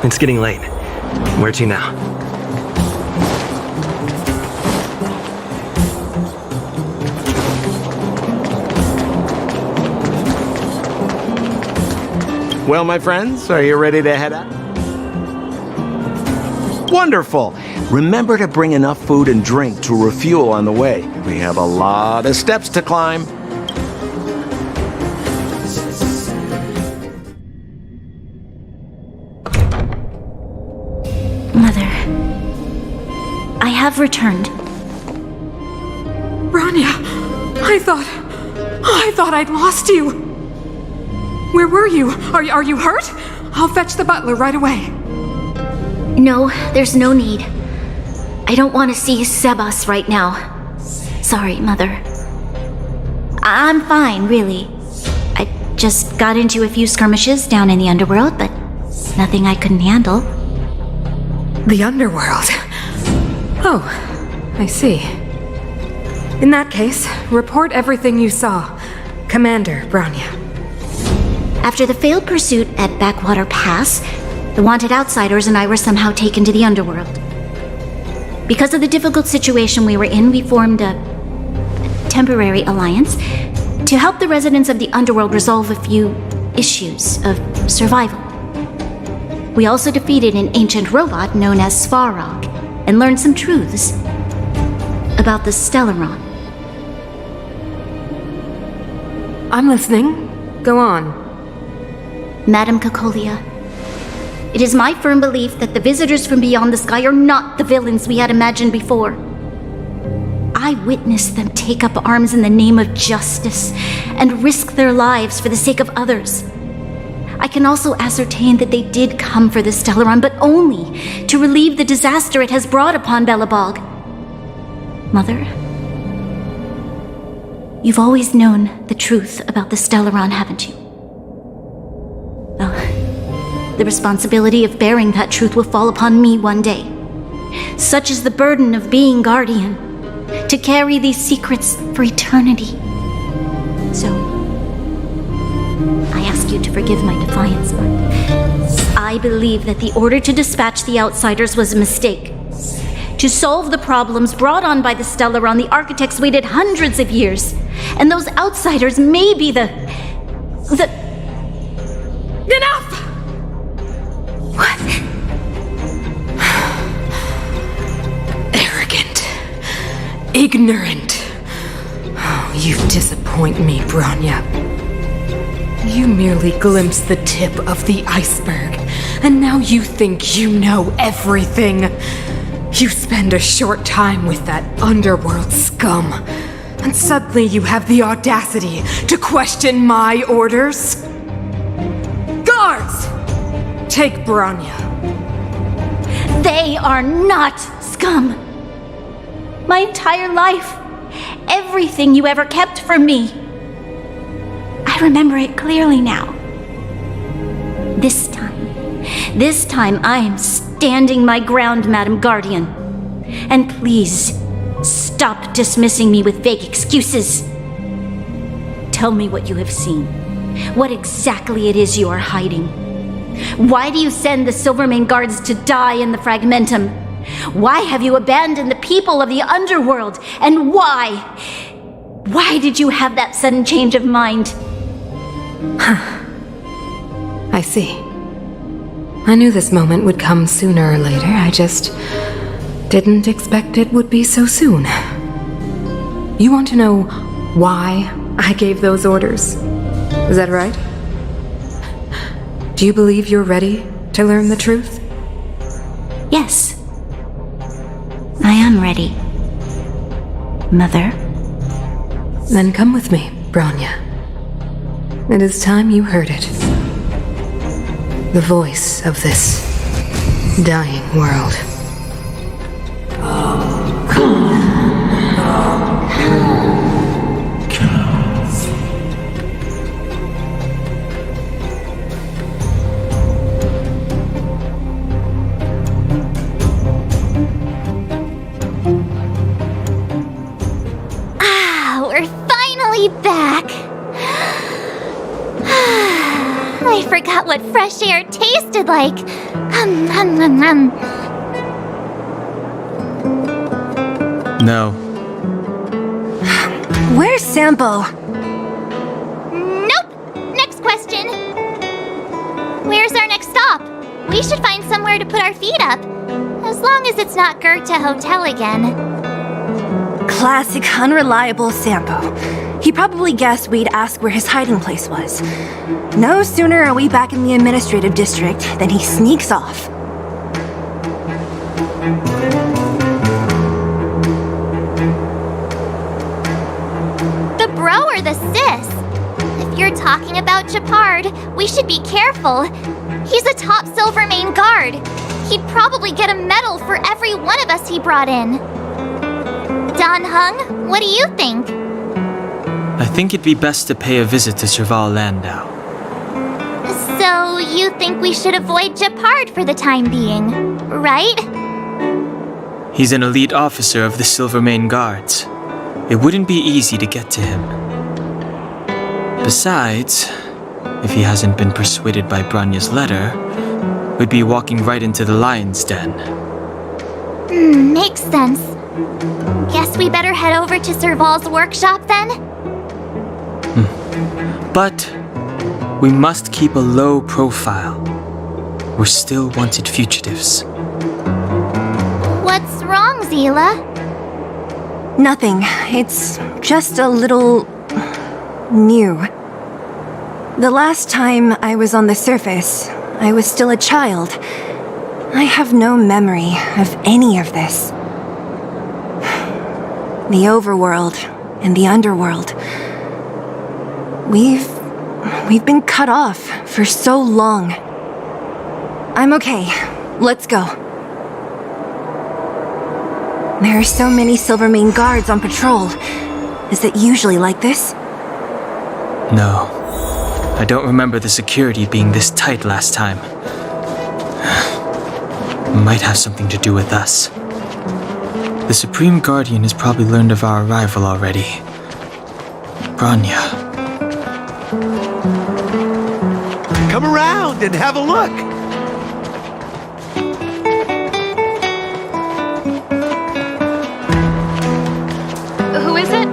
It's getting late. Where to now? Well, my friends, are you ready to head out? Wonderful! Remember to bring enough food and drink to refuel on the way. We have a lot of steps to climb. Mother, I have returned. Bronya, I thought I'd lost you. Where were you? Are you hurt? I'll fetch the butler right away. No, there's no need. I don't want to see Sebas right now. Sorry, Mother. I'm fine, really. I just got into a few skirmishes down in the underworld, but nothing I couldn't handle. The underworld? Oh, I see. In that case, report everything you saw. Commander Bronya. After the failed pursuit at Backwater Pass, the wanted outsiders and I were somehow taken to the underworld. Because of the difficult situation we were in, we formed a temporary alliance to help the residents of the underworld resolve a few issues of survival. We also defeated an ancient robot known as Svarog and learned some truths about the Stellaron. I'm listening. Go on. Madam Cocolia, it is my firm belief that the visitors from beyond the sky are not the villains we had imagined before. I witnessed them take up arms in the name of justice and risk their lives for the sake of others. I can also ascertain that they did come for the Stellaron, but only to relieve the disaster it has brought upon Belobog. Mother, you've always known the truth about the Stellaron, haven't you? Well, the responsibility of bearing that truth will fall upon me one day. Such is the burden of being guardian, to carry these secrets for eternity. So, I ask you to forgive my defiance, but I believe that the order to dispatch the outsiders was a mistake. To solve the problems brought on by the Stellaron, the architects waited hundreds of years, and those outsiders may be the... Enough! What? Arrogant. Ignorant. Oh, you disappoint me, Bronya. You merely glimpsed the tip of the iceberg, and now you think you know everything. You spend a short time with that underworld scum, and suddenly you have the audacity to question my orders? Guards! Take Bronya. They are not scum. My entire life, everything you ever kept from me. I remember it clearly now. This time I am standing my ground, Madam Guardian. And please, stop dismissing me with vague excuses. Tell me what you have seen. What exactly it is you are hiding. Why do you send the Silvermane guards to die in the Fragmentum? Why have you abandoned the people of the underworld? And why? Why did you have that sudden change of mind? I see. I knew this moment would come sooner or later. I just didn't expect it would be so soon. You want to know why I gave those orders? Is that right? Do you believe you're ready to learn the truth? Yes. I am ready. Mother? Then come with me, Bronya. It is time you heard it. The voice of this dying world. be back. I forgot what fresh air tasted like. No. Where's Sampo? Nope! Next question. Where's our next stop? We should find somewhere to put our feet up. As long as it's not Goethe Hotel again. Classic unreliable Sampo. He probably guessed we'd ask where his hiding place was. No sooner are we back in the administrative district than he sneaks off. The bro or the sis? If you're talking about Gepard, we should be careful. He's a top Silvermane guard. He'd probably get a medal for every one of us he brought in. Dan Heng, what do you think? I think it'd be best to pay a visit to Serval Landau. So you think we should avoid Gepard for the time being, right? He's an elite officer of the Silvermane Guards. It wouldn't be easy to get to him. Besides, if he hasn't been persuaded by Branya's letter, we'd be walking right into the lion's den. Makes sense. Guess we better head over to Serval's workshop then? But we must keep a low profile. We're still wanted fugitives. What's wrong, Zila? Nothing. It's just a little... new. The last time I was on the surface, I was still a child. I have no memory of any of this. The overworld and the underworld. We've been cut off for so long. I'm okay. Let's go. There are so many Silvermane guards on patrol. Is it usually like this? No. I don't remember the security being this tight last time. Might have something to do with us. The Supreme Guardian has probably learned of our arrival already. Branya. Come around and have a look. Who is it?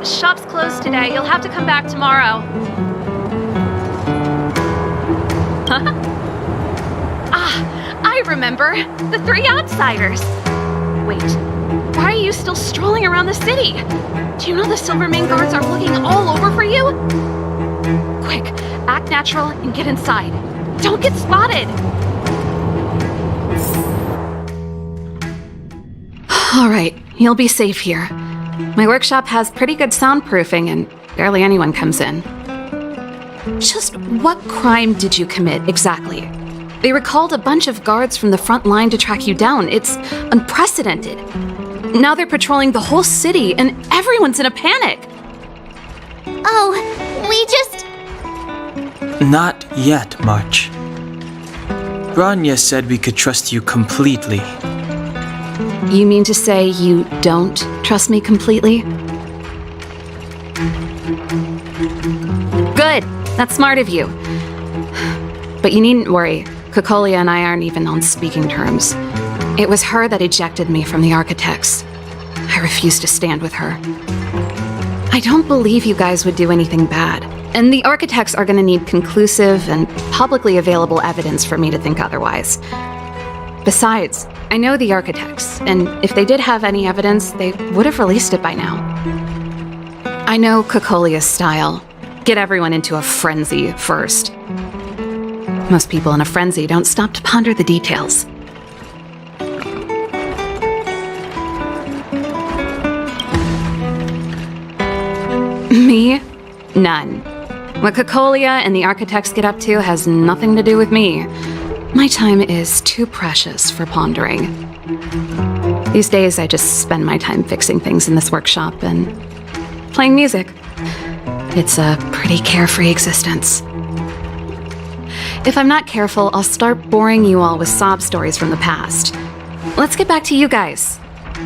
Shop's closed today. You'll have to come back tomorrow. I remember. The three outsiders. Wait, why are you still strolling around the city? Do you know the Silvermane guards are looking all over for you? Quick, act natural and get inside. Don't get spotted! Alright, you'll be safe here. My workshop has pretty good soundproofing and barely anyone comes in. Just what crime did you commit, exactly? They recalled a bunch of guards from the front line to track you down. It's unprecedented. Now they're patrolling the whole city and everyone's in a panic. Oh, we just... Not yet, March. Branya said we could trust you completely. You mean to say you don't trust me completely? Good. That's smart of you. But you needn't worry. Kokolia and I aren't even on speaking terms. It was her that ejected me from the Architects. I refuse to stand with her. I don't believe you guys would do anything bad. And the Architects are gonna need conclusive and publicly available evidence for me to think otherwise. Besides, I know the Architects, and if they did have any evidence, they would have released it by now. I know Kokolia's style. Get everyone into a frenzy first. Most people in a frenzy don't stop to ponder the details. Me? None. What Kokolia and the Architects get up to has nothing to do with me. My time is too precious for pondering. These days, I just spend my time fixing things in this workshop and playing music. It's a pretty carefree existence. If I'm not careful, I'll start boring you all with sob stories from the past. Let's get back to you guys.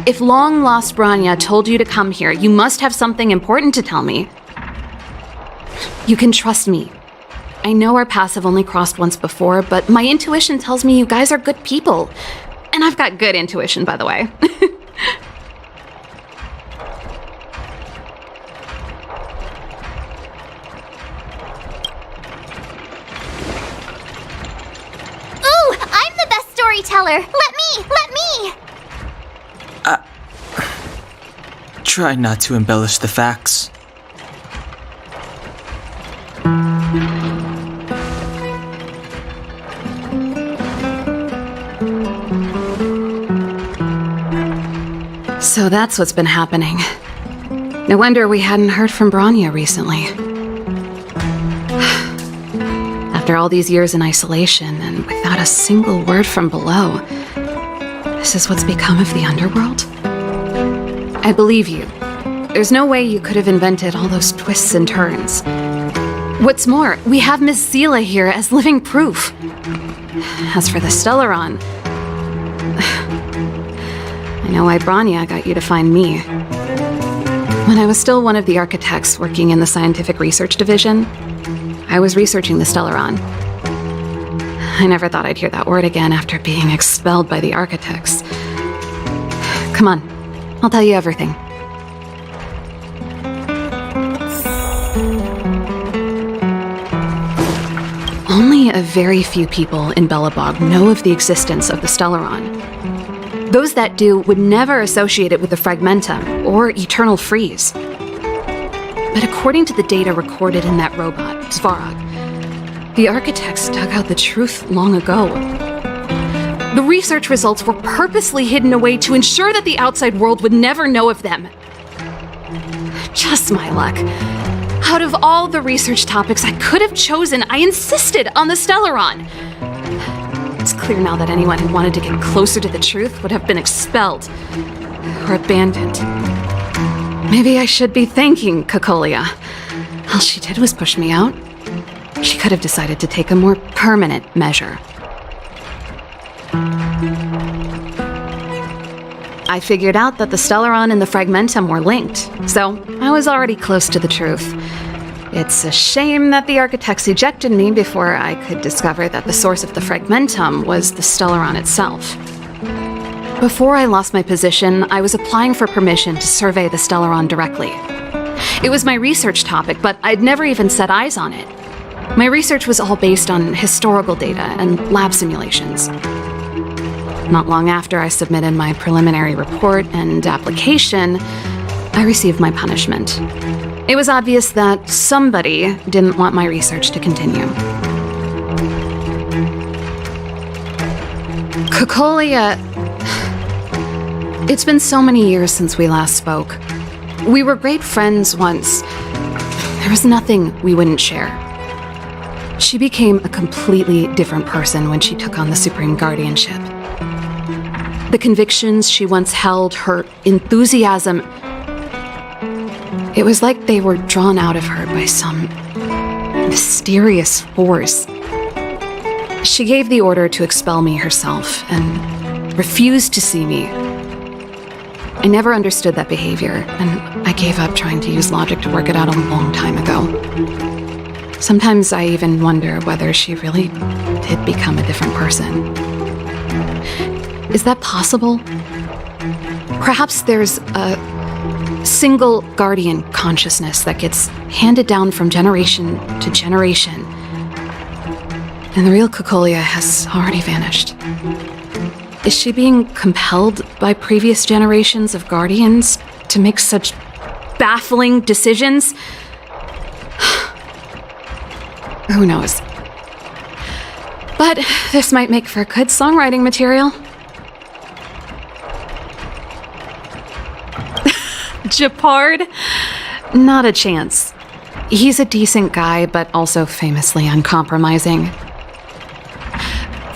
If long-lost Branya told you to come here, you must have something important to tell me. You can trust me. I know our paths have only crossed once before, but my intuition tells me you guys are good people. And I've got good intuition, by the way. Ooh, I'm the best storyteller. Let me. Try not to embellish the facts. So that's what's been happening. No wonder we hadn't heard from Bronya recently. After all these years in isolation and without a single word from below, this is what's become of the underworld? I believe you. There's no way you could have invented all those twists and turns. What's more, we have Miss Seela here as living proof. As for the Stellaron, I know why Bronya got you to find me. When I was still one of the architects working in the scientific research division, I was researching the Stellaron. I never thought I'd hear that word again after being expelled by the architects. Come on, I'll tell you everything. Only a very few people in Belobog know of the existence of the Stellaron. Those that do would never associate it with the Fragmentum or Eternal Freeze. But according to the data recorded in that robot, Svarog, the architects dug out the truth long ago. The research results were purposely hidden away to ensure that the outside world would never know of them. Just my luck. Out of all the research topics I could have chosen, I insisted on the Stellaron. It's clear now that anyone who wanted to get closer to the truth would have been expelled or abandoned. Maybe I should be thanking Cocolia. All she did was push me out. She could have decided to take a more permanent measure. I figured out that the Stellaron and the Fragmentum were linked, so I was already close to the truth. It's a shame that the architects ejected me before I could discover that the source of the Fragmentum was the Stellaron itself. Before I lost my position, I was applying for permission to survey the Stellaron directly. It was my research topic, but I'd never even set eyes on it. My research was all based on historical data and lab simulations. Not long after I submitted my preliminary report and application, I received my punishment. It was obvious that somebody didn't want my research to continue. Cocolia... It's been so many years since we last spoke. We were great friends once. There was nothing we wouldn't share. She became a completely different person when she took on the Supreme Guardianship. The convictions she once held, her enthusiasm, it was like they were drawn out of her by some mysterious force. She gave the order to expel me herself and refused to see me. I never understood that behavior, and I gave up trying to use logic to work it out a long time ago. Sometimes I even wonder whether she really did become a different person. Is that possible? Perhaps there's a single guardian consciousness that gets handed down from generation to generation, and the real Cocolia has already vanished. Is she being compelled by previous generations of guardians to make such baffling decisions? Who knows? But this might make for good songwriting material. Gepard? Not a chance. He's a decent guy, but also famously uncompromising.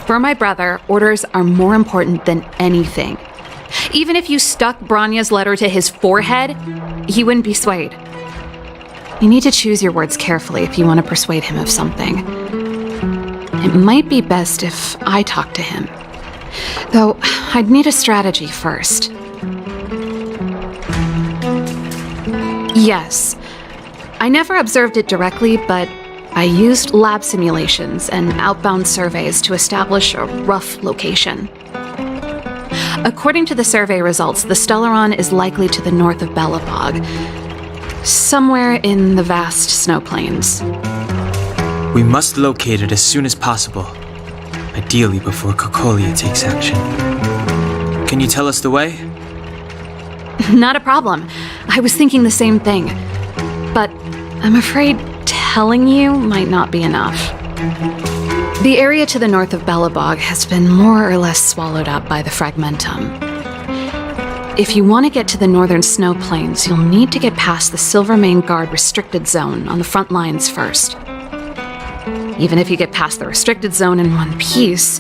For my brother, orders are more important than anything. Even if you stuck Bronya's letter to his forehead, he wouldn't be swayed. You need to choose your words carefully if you want to persuade him of something. It might be best if I talk to him. Though, I'd need a strategy first. Yes. I never observed it directly, but I used lab simulations and outbound surveys to establish a rough location. According to the survey results, the Stellaron is likely to the north of Belobog, somewhere in the vast snow plains. We must locate it as soon as possible, ideally before Cocolia takes action. Can you tell us the way? Not a problem. I was thinking the same thing. But I'm afraid telling you might not be enough. The area to the north of Belobog has been more or less swallowed up by the Fragmentum. If you want to get to the northern snow plains, you'll need to get past the Silvermane Guard restricted zone on the front lines first. Even if you get past the restricted zone in one piece,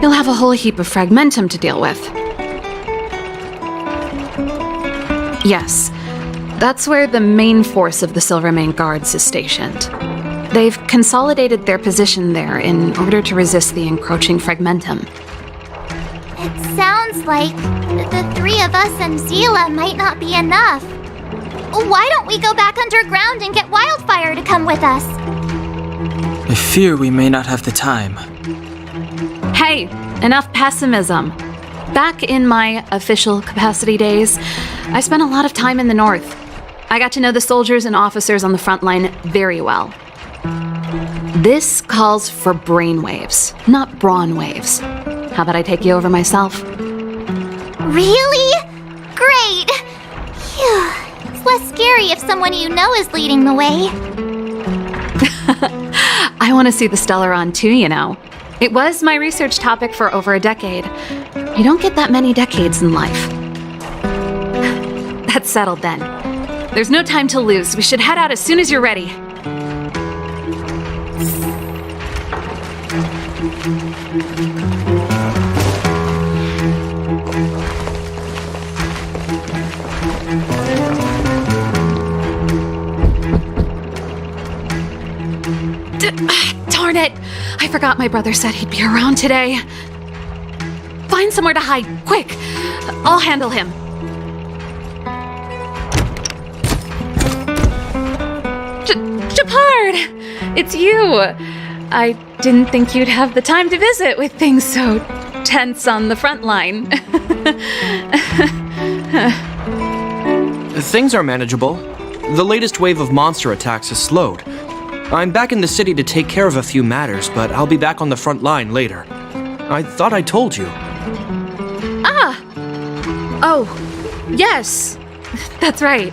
you'll have a whole heap of Fragmentum to deal with. Yes, that's where the main force of the Silvermane Guards is stationed. They've consolidated their position there in order to resist the encroaching Fragmentum. It sounds like the three of us and Zila might not be enough. Why don't we go back underground and get Wildfire to come with us? I fear we may not have the time. Hey, enough pessimism. Back in my official capacity days, I spent a lot of time in the north. I got to know the soldiers and officers on the front line very well. This calls for brainwaves, not brawn waves. How about I take you over myself? Really? Great! Phew. It's less scary if someone you know is leading the way. I want to see the Stellaron too, you know. It was my research topic for over a decade. You don't get that many decades in life. That's settled then. There's no time to lose. We should head out as soon as you're ready. Darn it! I forgot my brother said he'd be around today. Find somewhere to hide, quick! I'll handle him. Gepard! It's you! I didn't think you'd have the time to visit with things so tense on the front line. Things are manageable. The latest wave of monster attacks has slowed. I'm back in the city to take care of a few matters, but I'll be back on the front line later. I thought I told you. Ah! Oh, yes. That's right.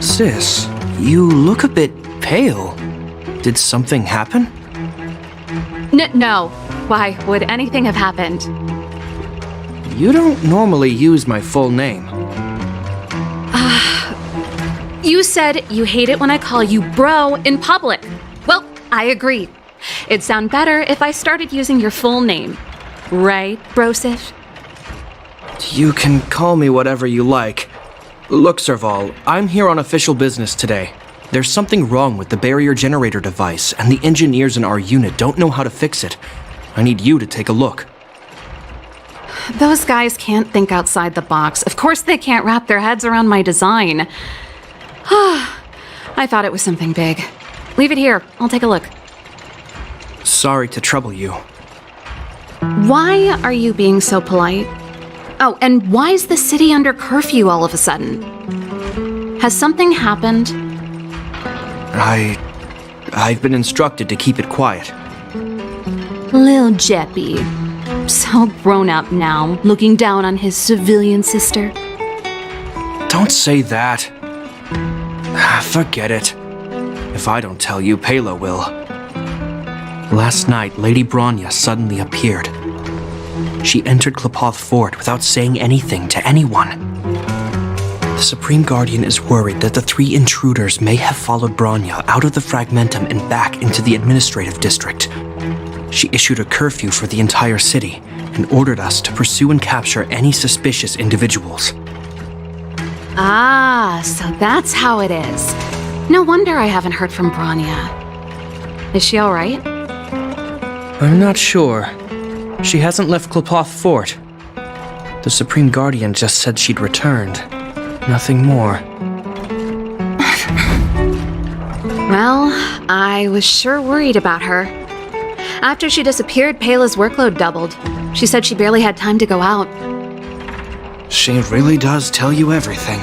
Sis, you look a bit pale. Did something happen? No. Why would anything have happened? You don't normally use my full name. You said you hate it when I call you bro in public. Well, I agree. It'd sound better if I started using your full name. Right, Brosif? You can call me whatever you like. Look, Serval, I'm here on official business today. There's something wrong with the barrier generator device, and the engineers in our unit don't know how to fix it. I need you to take a look. Those guys can't think outside the box. Of course they can't wrap their heads around my design. I thought it was something big. Leave it here. I'll take a look. Sorry to trouble you. Why are you being so polite? Oh, and why is the city under curfew all of a sudden? Has something happened? I've been instructed to keep it quiet. Lil Jeppy. So grown up now, looking down on his civilian sister. Don't say that. Forget it. If I don't tell you, Pela will. Last night, Lady Bronya suddenly appeared. She entered Klepoth Fort without saying anything to anyone. The Supreme Guardian is worried that the three intruders may have followed Bronya out of the Fragmentum and back into the administrative district. She issued a curfew for the entire city and ordered us to pursue and capture any suspicious individuals. Ah, so that's how it is. No wonder I haven't heard from Bronya. Is she all right? I'm not sure. She hasn't left Klepoth Fort. The Supreme Guardian just said she'd returned. Nothing more. Well, I was sure worried about her. After she disappeared, Payla's workload doubled. She said she barely had time to go out. She really does tell you everything.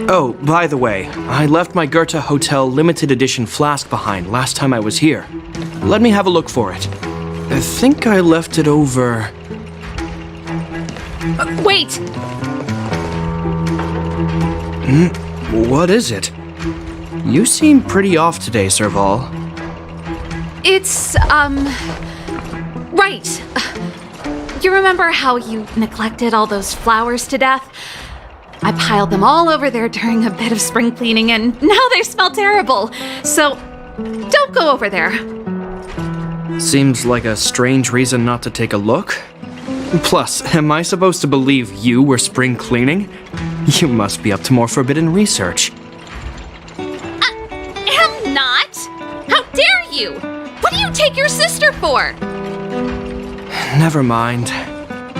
Oh, by the way, I left my Goethe Hotel limited edition flask behind last time I was here. Let me have a look for it. I think I left it over... Wait! What is it? You seem pretty off today, Serval. It's, right. You remember how you neglected all those flowers to death? I piled them all over there during a bit of spring cleaning, and now they smell terrible. So, don't go over there. Seems like a strange reason not to take a look. Plus, am I supposed to believe you were spring cleaning? You must be up to more forbidden research. Am not! How dare you! What do you take your sister for? Never mind.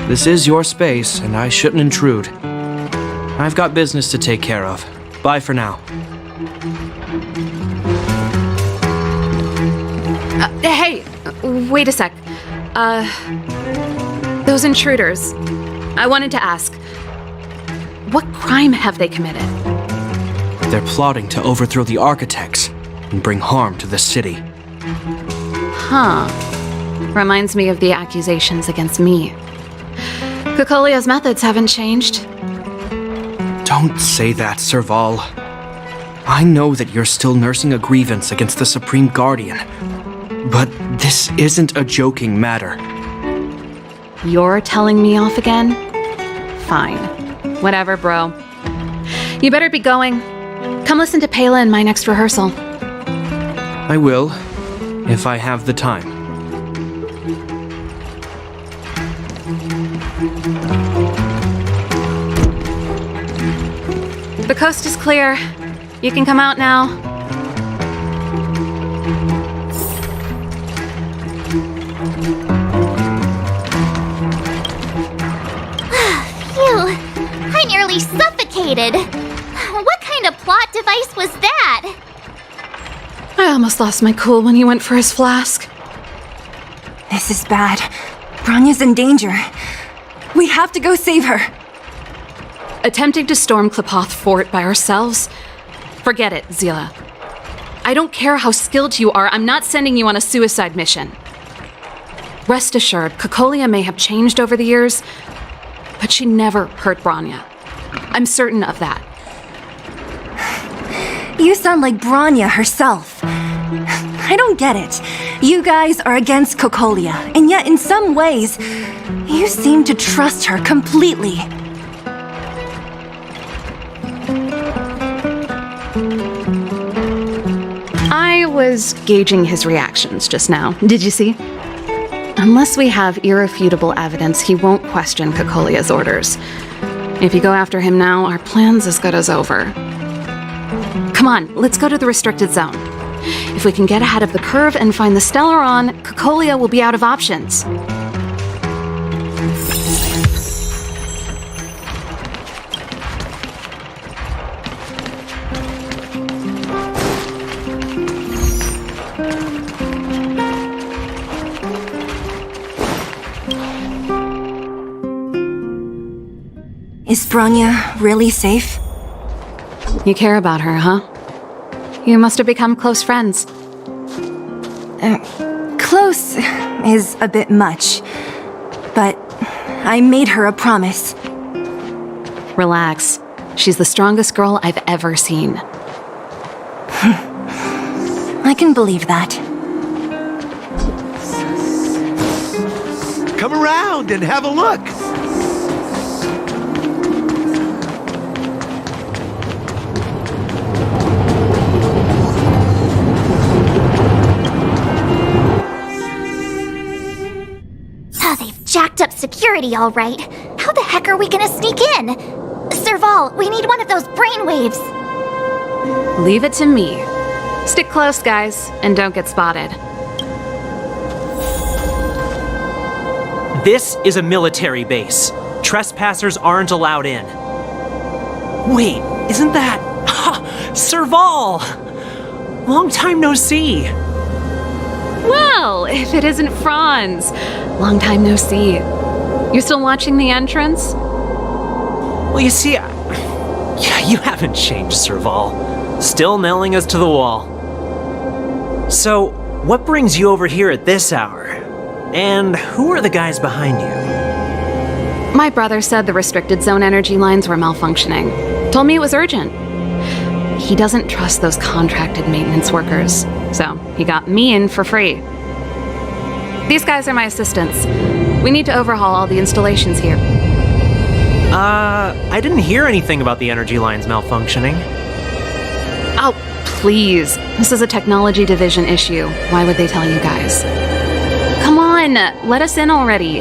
This is your space, and I shouldn't intrude. I've got business to take care of. Bye for now. Hey, wait a sec. Those intruders. I wanted to ask, what crime have they committed? They're plotting to overthrow the architects and bring harm to the city. Huh. Reminds me of the accusations against me. Cocolia's methods haven't changed. Don't say that, Serval. I know that you're still nursing a grievance against the Supreme Guardian, but this isn't a joking matter. You're telling me off again? Fine. Whatever, bro. You better be going. Come listen to Payla in my next rehearsal. I will, if I have the time. The coast is clear. You can come out now. Phew, I nearly suffocated. What kind of plot device was that? I almost lost my cool when he went for his flask. This is bad. Bronya's in danger. We have to go save her. Attempting to storm Klepoth Fort by ourselves? Forget it, Zila. I don't care how skilled you are, I'm not sending you on a suicide mission. Rest assured, Cocolia may have changed over the years, but she never hurt Bronya. I'm certain of that. You sound like Bronya herself. I don't get it. You guys are against Cocolia, and yet in some ways, you seem to trust her completely. I was gauging his reactions just now. Did you see? Unless we have irrefutable evidence, he won't question Cocolia's orders. If you go after him now, our plan's as good as over. Come on, let's go to the restricted zone. If we can get ahead of the curve and find the Stellaron, Cocolia will be out of options. Is Bronya really safe? You care about her, huh? You must have become close friends. Close is a bit much, but I made her a promise. Relax. She's the strongest girl I've ever seen. I can believe that. Come around and have a look. Jacked up security, all right. How the heck are we gonna sneak in? Serval, we need one of those brainwaves. Leave it to me. Stick close, guys, and don't get spotted. This is a military base. Trespassers aren't allowed in. Wait, isn't that... Ha! Serval! long time no see. Well, if it isn't Franz. Long time no see. You're still watching the entrance? Well, you see, you haven't changed, Serval. Still nailing us to the wall. So, what brings you over here at this hour? And who are the guys behind you? My brother said the restricted zone energy lines were malfunctioning. Told me it was urgent. He doesn't trust those contracted maintenance workers, so he got me in for free. These guys are my assistants. We need to overhaul all the installations here. I didn't hear anything about the energy lines malfunctioning. Oh, please. This is a technology division issue. Why would they tell you guys? Come on, let us in already.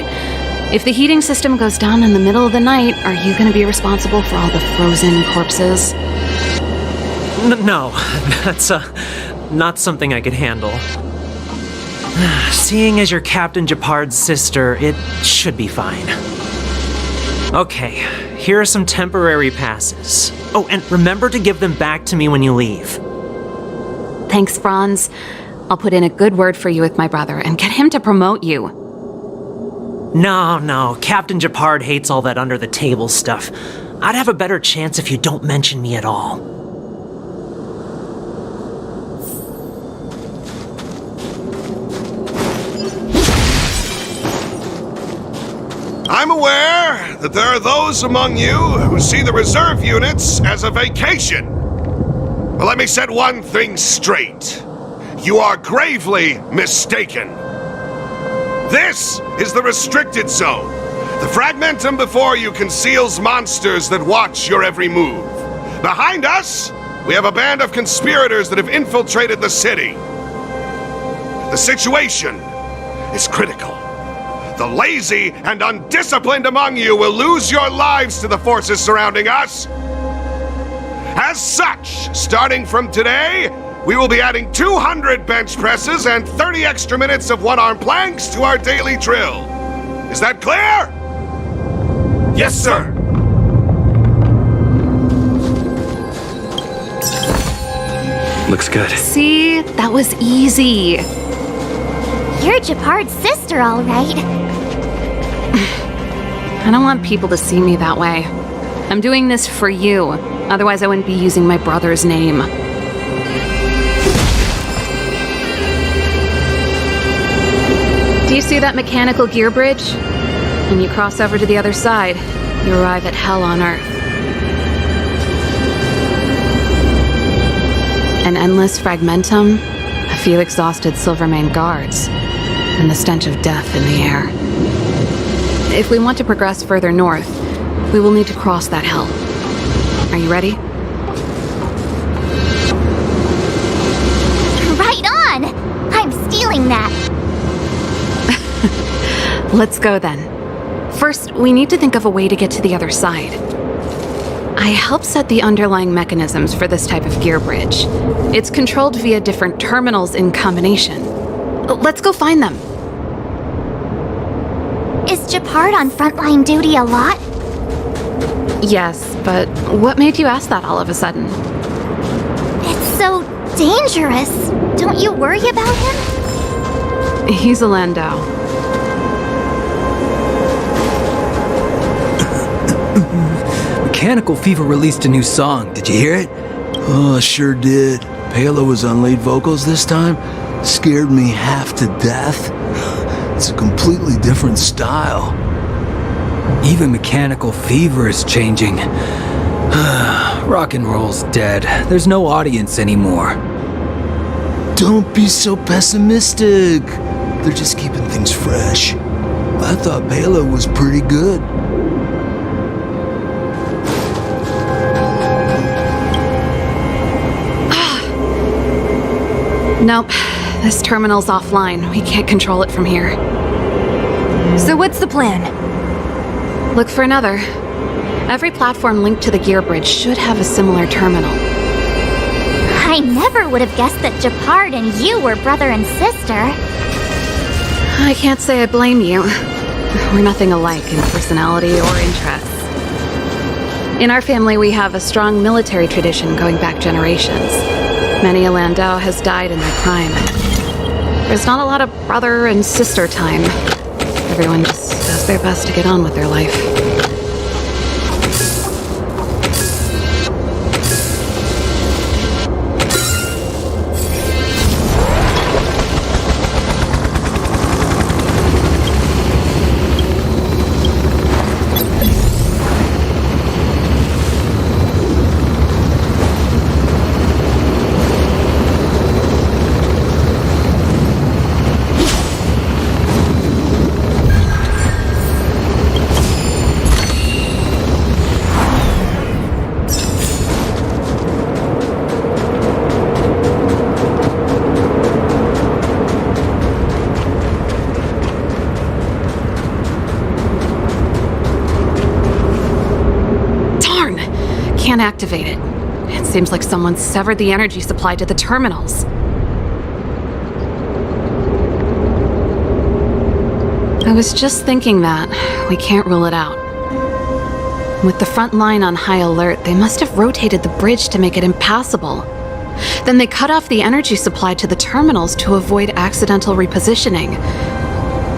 If the heating system goes down in the middle of the night, are you going to be responsible for all the frozen corpses? No, that's not something I could handle. Seeing as you're Captain Gepard's sister, it should be fine. Okay, here are some temporary passes. Oh, and remember to give them back to me when you leave. Thanks, Franz. I'll put in a good word for you with my brother and get him to promote you. No, Captain Gepard hates all that under-the-table stuff. I'd have a better chance if you don't mention me at all. I'm aware that there are those among you who see the reserve units as a vacation. But let me set one thing straight. You are gravely mistaken. This is the restricted zone. The fragmentum before you conceals monsters that watch your every move. Behind us, we have a band of conspirators that have infiltrated the city. The situation is critical. The lazy and undisciplined among you will lose your lives to the forces surrounding us. As such, starting from today, we will be adding 200 bench presses and 30 extra minutes of one-arm planks to our daily drill. Is that clear? Yes, sir. Looks good. See? That was easy. You're Gepard's sister, all right. I don't want people to see me that way. I'm doing this for you. Otherwise, I wouldn't be using my brother's name. Do you see that mechanical gear bridge? When you cross over to the other side, you arrive at Hell on Earth. An endless fragmentum, a few exhausted Silvermane guards, and the stench of death in the air. If we want to progress further north, we will need to cross that hell. Are you ready? Right on! I'm stealing that. Let's go then. First, we need to think of a way to get to the other side. I helped set the underlying mechanisms for this type of gear bridge. It's controlled via different terminals in combination. Let's go find them. Is Gepard on frontline duty a lot? Yes, but what made you ask that all of a sudden? It's so dangerous. Don't you worry about him? He's a Landau. Mechanical Fever released a new song. Did you hear it? Oh, sure did. Palo was on lead vocals this time. Scared me half to death. It's a completely different style. Even Mechanical Fever is changing. Rock and roll's dead. There's no audience anymore. Don't be so pessimistic. They're just keeping things fresh. I thought Palo was pretty good. Nope. This terminal's offline. We can't control it from here. So what's the plan? Look for another. Every platform linked to the gear bridge should have a similar terminal. I never would have guessed that Gepard and you were brother and sister. I can't say I blame you. We're nothing alike in personality or interests. In our family, we have a strong military tradition going back generations. Many a Landau has died in their prime. There's not a lot of brother and sister time. Everyone just does their best to get on with their life. Can't activate it. It seems like someone severed the energy supply to the terminals. I was just thinking that. We can't rule it out. With the front line on high alert, they must have rotated the bridge to make it impassable. Then they cut off the energy supply to the terminals to avoid accidental repositioning,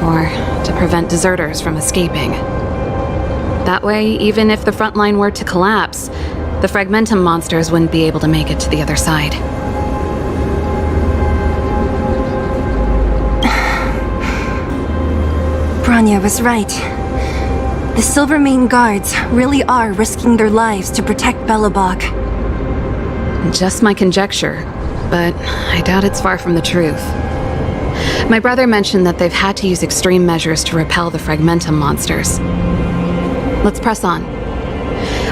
or to prevent deserters from escaping. That way, even if the front line were to collapse, the Fragmentum monsters wouldn't be able to make it to the other side. Bronya was right. The Silvermane guards really are risking their lives to protect Belobog. Just my conjecture, but I doubt it's far from the truth. My brother mentioned that they've had to use extreme measures to repel the Fragmentum monsters. Let's press on.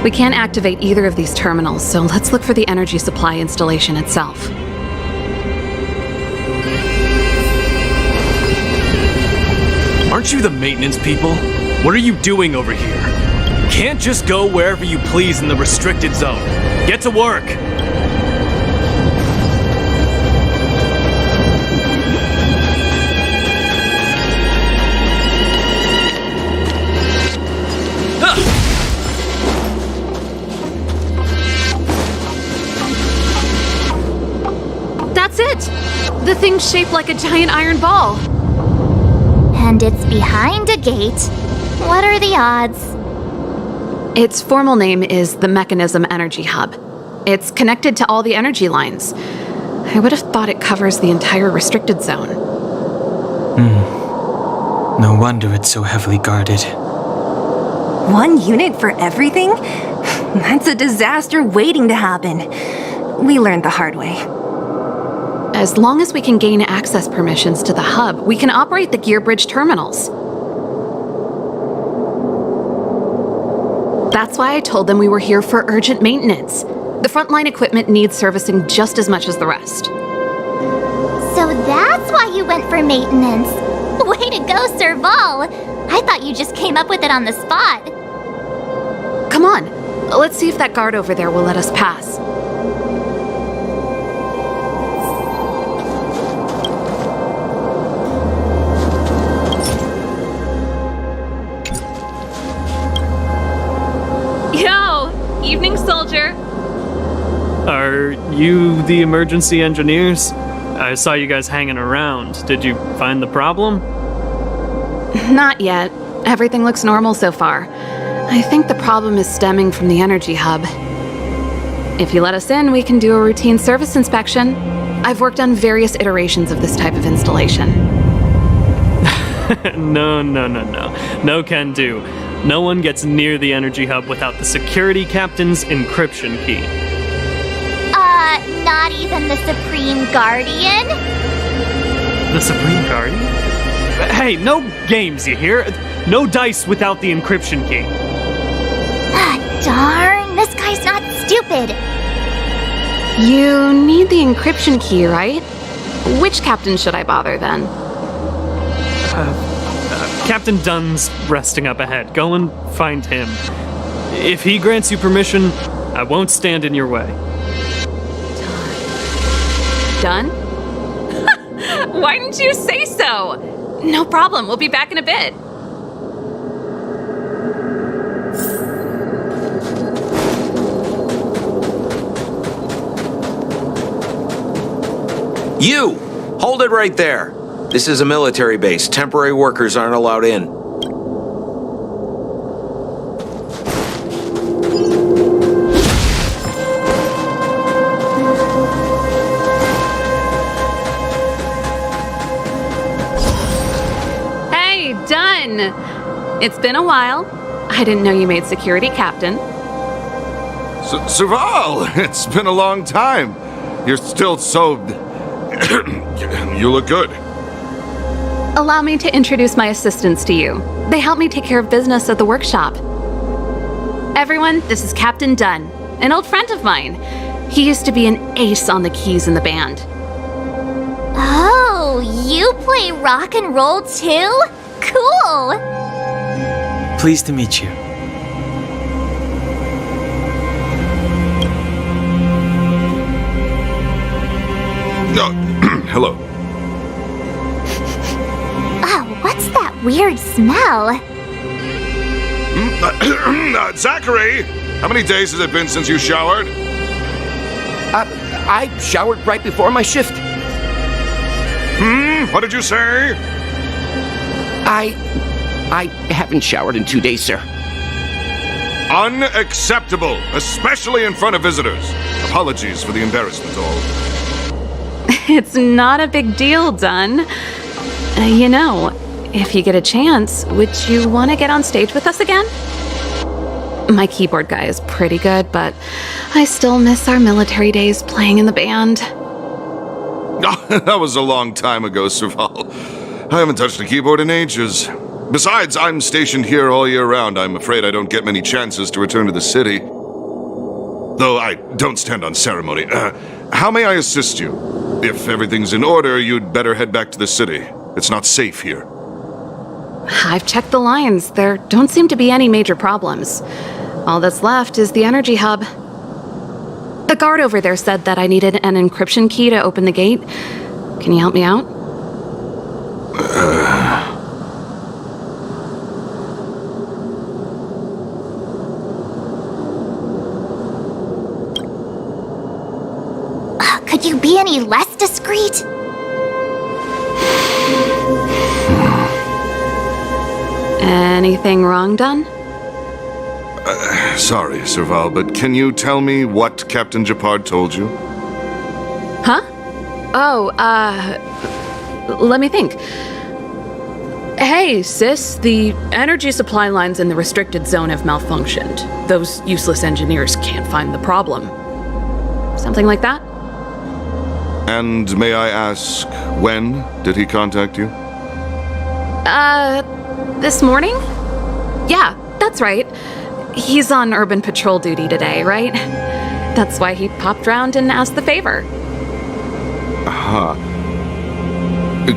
We can't activate either of these terminals, so let's look for the energy supply installation itself. Aren't you the maintenance people? What are you doing over here? Can't just go wherever you please in the restricted zone. Get to work! That's it! The thing's shaped like a giant iron ball. And it's behind a gate. What are the odds? Its formal name is the Mechanism Energy Hub. It's connected to all the energy lines. I would have thought it covers the entire restricted zone. No wonder it's so heavily guarded. One unit for everything? That's a disaster waiting to happen. We learned the hard way. As long as we can gain access permissions to the hub, we can operate the gear bridge terminals. That's why I told them we were here for urgent maintenance. The frontline equipment needs servicing just as much as the rest. So that's why you went for maintenance. Way to go, Serval! I thought you just came up with it on the spot. Come on, let's see if that guard over there will let us pass. Yo! Evening, soldier! Are you the emergency engineers? I saw you guys hanging around. Did you find the problem? Not yet. Everything looks normal so far. I think the problem is stemming from the energy hub. If you let us in, we can do a routine service inspection. I've worked on various iterations of this type of installation. No. No can do. No one gets near the energy hub without the security captain's encryption key. Not even the Supreme Guardian? The Supreme Guardian? Hey, no games, you hear? No dice without the encryption key. Darn, this guy's not stupid. You need the encryption key, right? Which captain should I bother then? Captain Dunn's resting up ahead. Go and find him. If he grants you permission, I won't stand in your way. Done? Why didn't you say so? No problem, we'll be back in a bit. You! Hold it right there. This is a military base. Temporary workers aren't allowed in. Hey, done! It's been a while. I didn't know you made security captain. Serval, it's been a long time. You're still so... You look good. Allow me to introduce my assistants to you. They help me take care of business at the workshop. Everyone, this is Captain Dunn, an old friend of mine. He used to be an ace on the keys in the band. Oh, you play rock and roll too? Cool! Pleased to meet you. Hello. Oh, what's that weird smell? Zachary! How many days has it been since you showered? I showered right before my shift. What did you say? I haven't showered in 2 days, sir. Unacceptable, especially in front of visitors. Apologies for the embarrassment, all. It's not a big deal, Dunn. You know, if you get a chance, would you want to get on stage with us again? My keyboard guy is pretty good, but I still miss our military days playing in the band. That was a long time ago, Serval. I haven't touched a keyboard in ages. Besides, I'm stationed here all year round. I'm afraid I don't get many chances to return to the city. Though I don't stand on ceremony. How may I assist you? If everything's in order, you'd better head back to the city. It's not safe here. I've checked the lines. There don't seem to be any major problems. All that's left is the energy hub. The guard over there said that I needed an encryption key to open the gate. Can you help me out? Could you be any less discreet? Anything wrong, Dunn? Sorry, Serval, but can you tell me what Captain Gepard told you? Huh? Oh, let me think. Hey, sis, the energy supply lines in the restricted zone have malfunctioned. Those useless engineers can't find the problem. Something like that? And may I ask, when did he contact you? This morning? Yeah, that's right. He's on urban patrol duty today, right? That's why he popped round and asked the favor. Aha.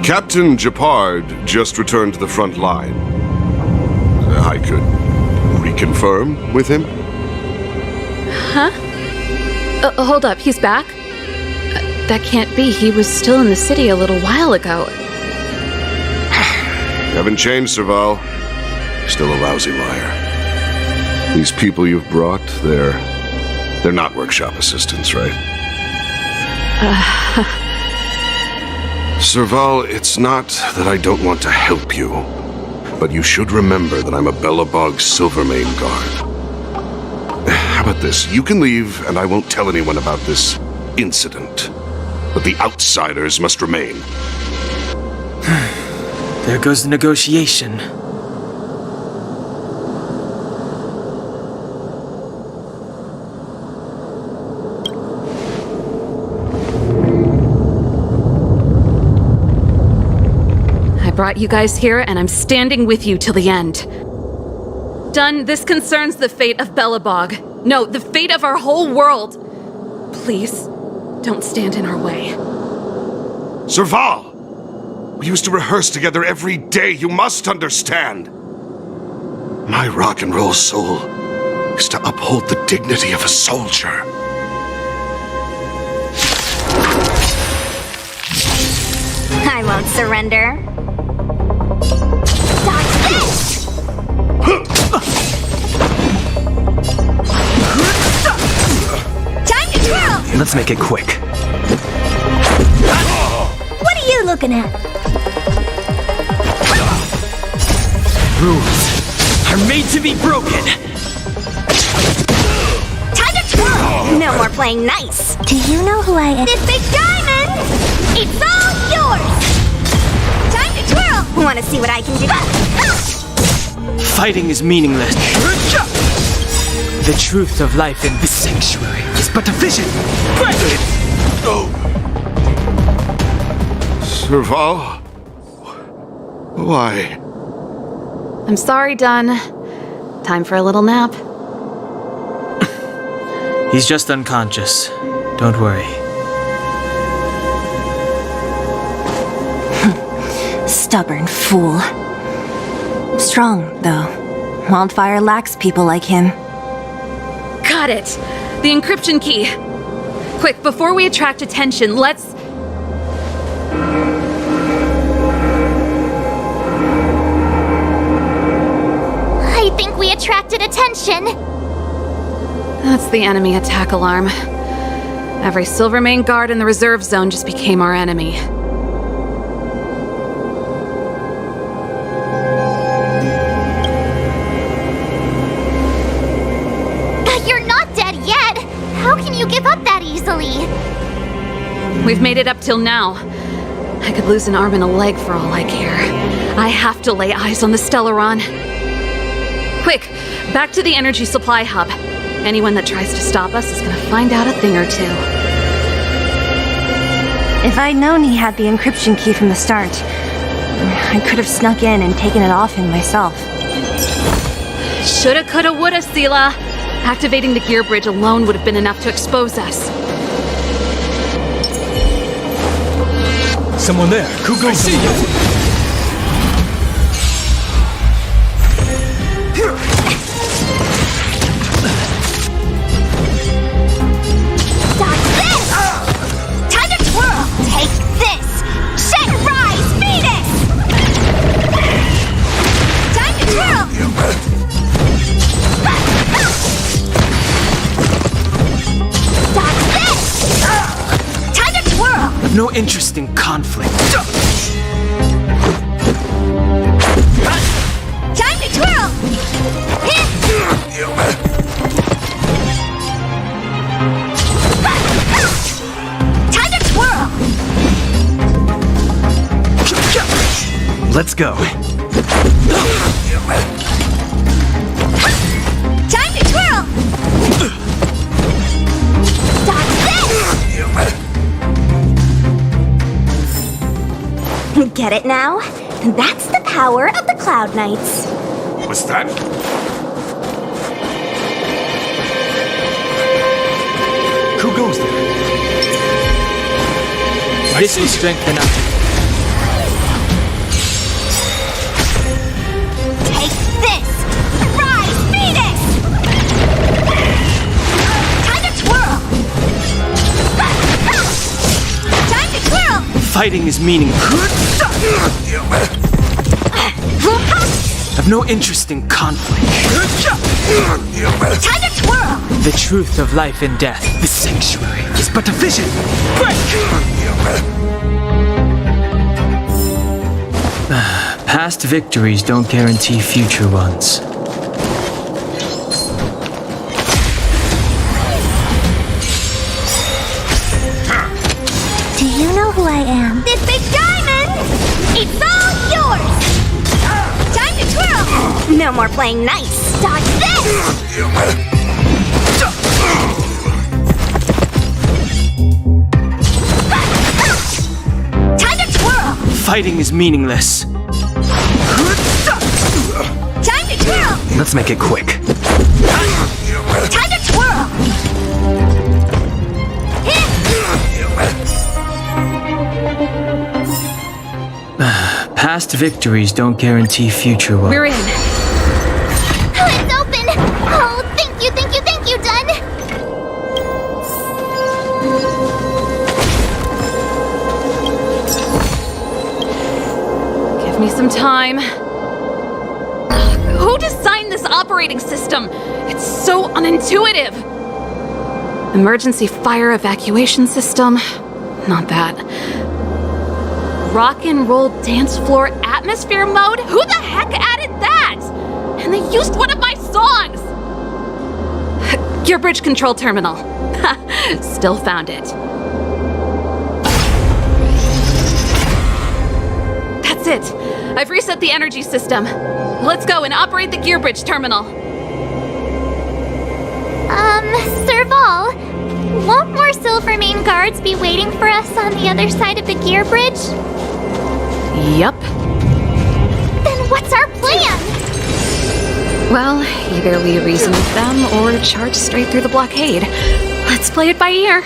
Captain Gepard just returned to the front line. I could reconfirm with him? Huh? Hold up, he's back? That can't be. He was still in the city a little while ago. You haven't changed, Serval. Still a lousy liar. These people you've brought, they're not workshop assistants, right? Serval, it's not that I don't want to help you, but you should remember that I'm a Belobog Silvermane guard. How about this? You can leave, and I won't tell anyone about this incident. But the outsiders must remain. There goes the negotiation. I brought you guys here, and I'm standing with you till the end. Dunn, this concerns the fate of Belobog. No, the fate of our whole world. Please, don't stand in our way. Serval! We used to rehearse together every day, you must understand. My rock and roll soul is to uphold the dignity of a soldier. I won't surrender. Dodge this! Time to twirl! Let's make it quick. looking at? Rules are made to be broken. Time to twirl! No more playing nice. Do you know who I am? This big diamond! It's all yours! Time to twirl! Want to see what I can do? Fighting is meaningless. The truth of life in this sanctuary is but a vision. Serval? Why? I'm sorry, Dunn. Time for a little nap. He's just unconscious. Don't worry. Stubborn fool. Strong, though. Wildfire lacks people like him. Got it! The encryption key! Quick, before we attract attention, let's... I think we attracted attention. That's the enemy attack alarm. Every Silvermane guard in the reserve zone just became our enemy. You're not dead yet. How can you give up that easily? We've made it up till now. I could lose an arm and a leg for all I care. I have to lay eyes on the Stellaron. Quick, back to the energy supply hub. Anyone that tries to stop us is gonna find out a thing or two. If I'd known he had the encryption key from the start, I could have snuck in and taken it off him myself. Shoulda, coulda, woulda, Sela. Activating the gear bridge alone would have been enough to expose us. Someone there. Kugo, see you. No interest in conflict. Time to twirl! Time to twirl! Let's go. Time to twirl! Get it now? That's the power of the Cloud Knights. What's that? Who goes there? This will strengthen us. Take this! Rise, Venus! Time to twirl! Time to twirl! Fighting is meaningless. I've no interest in conflict. Time to twirl! The truth of life and death, the sanctuary, is but a vision. Past victories don't guarantee future ones. Do you know who I am? This big diamond! It's all yours! Time to twirl! No more playing nice. Dodge this! Time to twirl! Fighting is meaningless. Time to twirl! Let's make it quick. Time to twirl! Past victories don't guarantee future ones. We're in. It's open! Oh, thank you, Dunn! Give me some time. Who designed this operating system? It's so unintuitive. Emergency fire evacuation system? Not that. rock and roll dance floor atmosphere mode? Who the heck added that? And they used one of my songs! Gear bridge control terminal. Still found it. That's it. I've reset the energy system. Let's go and operate the gear bridge terminal. Serval, won't more Silvermane guards be waiting for us on the other side of the gear bridge? Yup. Then what's our plan? Well, either we reason with them or charge straight through the blockade. Let's play it by ear.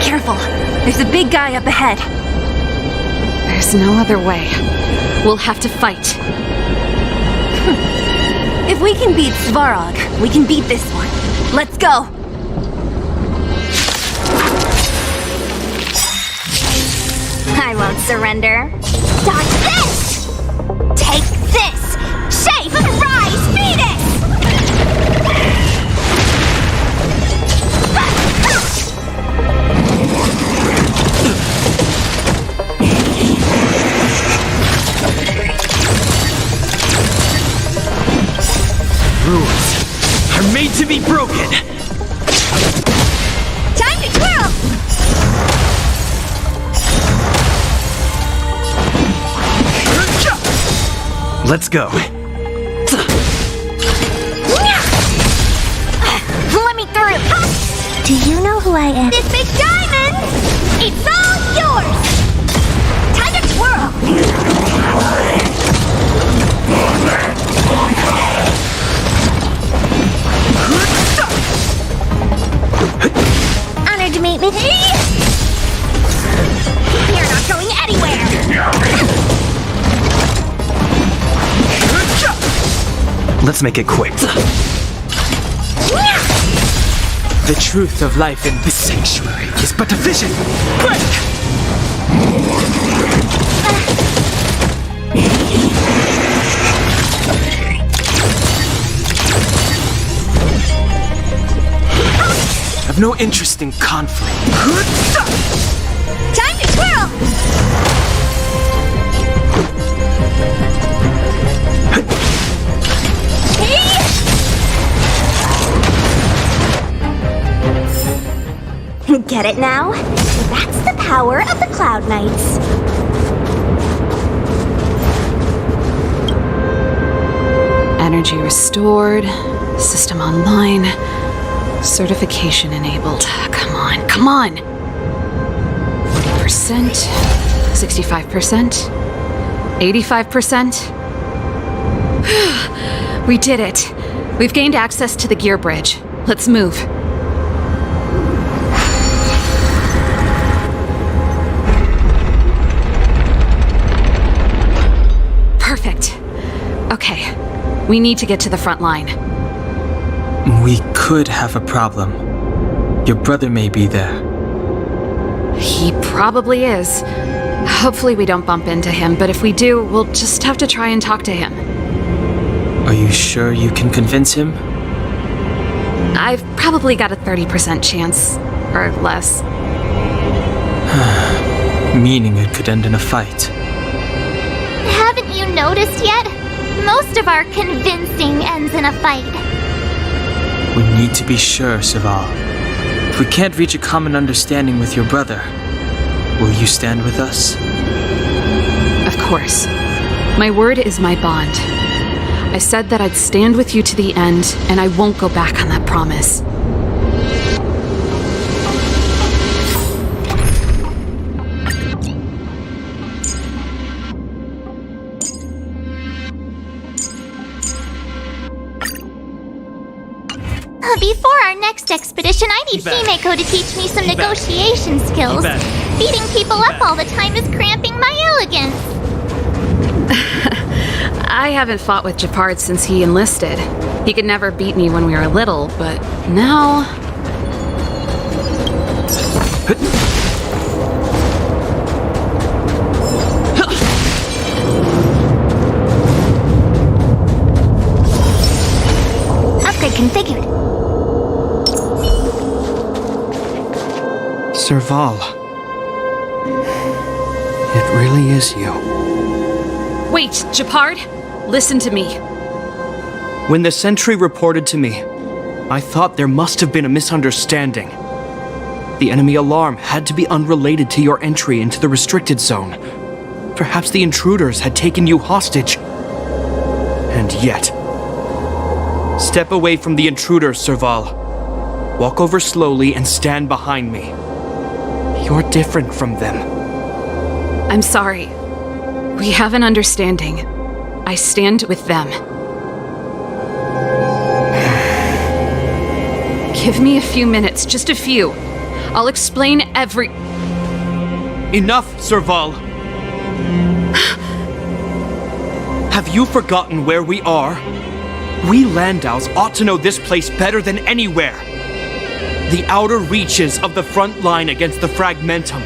Careful. There's a big guy up ahead. There's no other way. We'll have to fight. If we can beat Svarog, we can beat this one. Let's go! I won't surrender. Dodge this! Take this! Shape! Rise! Beat it! Rules are made to be broken. Time to twirl! Let's go. Let me through! Do you know who I am? This big diamond! It's all yours! Time to twirl! Honored to meet me. You're not going anywhere! Let's make it quick. The truth of life in this sanctuary is but a vision. Break! I've no interest in conflict. Time to twirl! Get it now? That's the power of the Cloud Knights. Energy restored. System online. Certification enabled. Come on, come on! 40%, 65%, 85%. We did it. We've gained access to the gear bridge. Let's move. Perfect. Okay, we need to get to the front line. We could have a problem. Your brother may be there. He probably is. Hopefully we don't bump into him, but if we do, we'll just have to try and talk to him. Are you sure you can convince him? I've probably got a 30% chance, or less. Meaning it could end in a fight. Haven't you noticed yet? Most of our convincing ends in a fight. We need to be sure, Serval. If we can't reach a common understanding with your brother, will you stand with us? Of course. My word is my bond. I said that I'd stand with you to the end, and I won't go back on that promise. Before our next expedition, I need Himeko to teach me some negotiation skills. Beating people up all the time is cramping my elegance. I haven't fought with Gepard since he enlisted. He could never beat me when we were little, but now... Upgrade configured. Serval. It really is you. Wait, Gepard, listen to me. When the sentry reported to me, I thought there must have been a misunderstanding. The enemy alarm had to be unrelated to your entry into the restricted zone. Perhaps the intruders had taken you hostage. And yet... Step away from the intruders, Serval. Walk over slowly and stand behind me. You're different from them. I'm sorry. We have an understanding. I stand with them. Give me a few minutes, just a few. I'll explain every... Enough, Serval! Have you forgotten where we are? We Landaus ought to know this place better than anywhere. The outer reaches of the front line against the Fragmentum.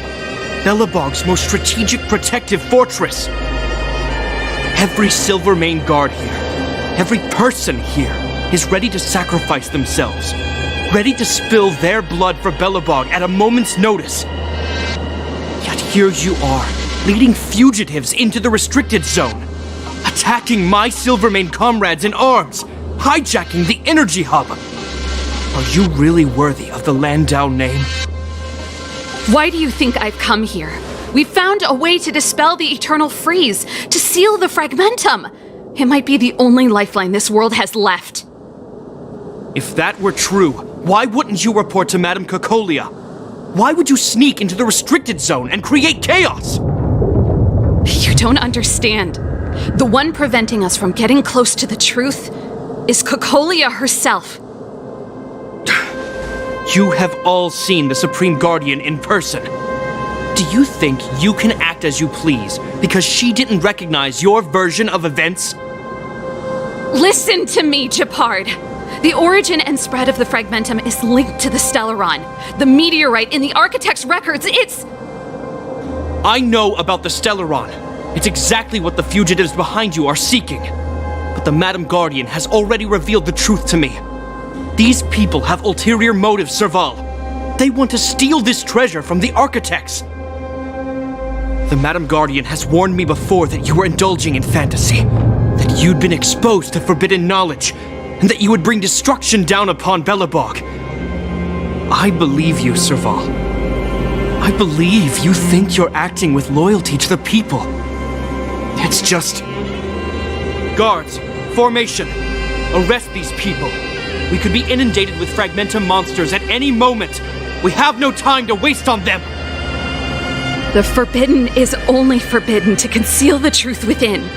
Belobog's most strategic protective fortress. Every Silvermane guard here, every person here, is ready to sacrifice themselves. Ready to spill their blood for Belobog at a moment's notice. Yet here you are, leading fugitives into the restricted zone. Attacking my Silvermane comrades in arms. Hijacking the energy hub. Are you really worthy of the Landau name? Why do you think I've come here? We found a way to dispel the eternal freeze, to seal the Fragmentum. It might be the only lifeline this world has left. If that were true, why wouldn't you report to Madame Cocolia? Why would you sneak into the restricted zone and create chaos? You don't understand. The one preventing us from getting close to the truth is Cocolia herself. You have all seen the Supreme Guardian in person. Do you think you can act as you please because she didn't recognize your version of events? Listen to me, Gepard. The origin and spread of the Fragmentum is linked to the Stellaron. The meteorite in the Architect's records, it's... I know about the Stellaron. It's exactly what the fugitives behind you are seeking. But the Madam Guardian has already revealed the truth to me. These people have ulterior motives, Serval. They want to steal this treasure from the Architects. The Madam Guardian has warned me before that you were indulging in fantasy, that you'd been exposed to forbidden knowledge, and that you would bring destruction down upon Belobog. I believe you, Serval. I believe you think you're acting with loyalty to the people. It's just... Guards, formation, arrest these people. We could be inundated with Fragmentum monsters at any moment. We have no time to waste on them. The forbidden is only forbidden to conceal the truth within.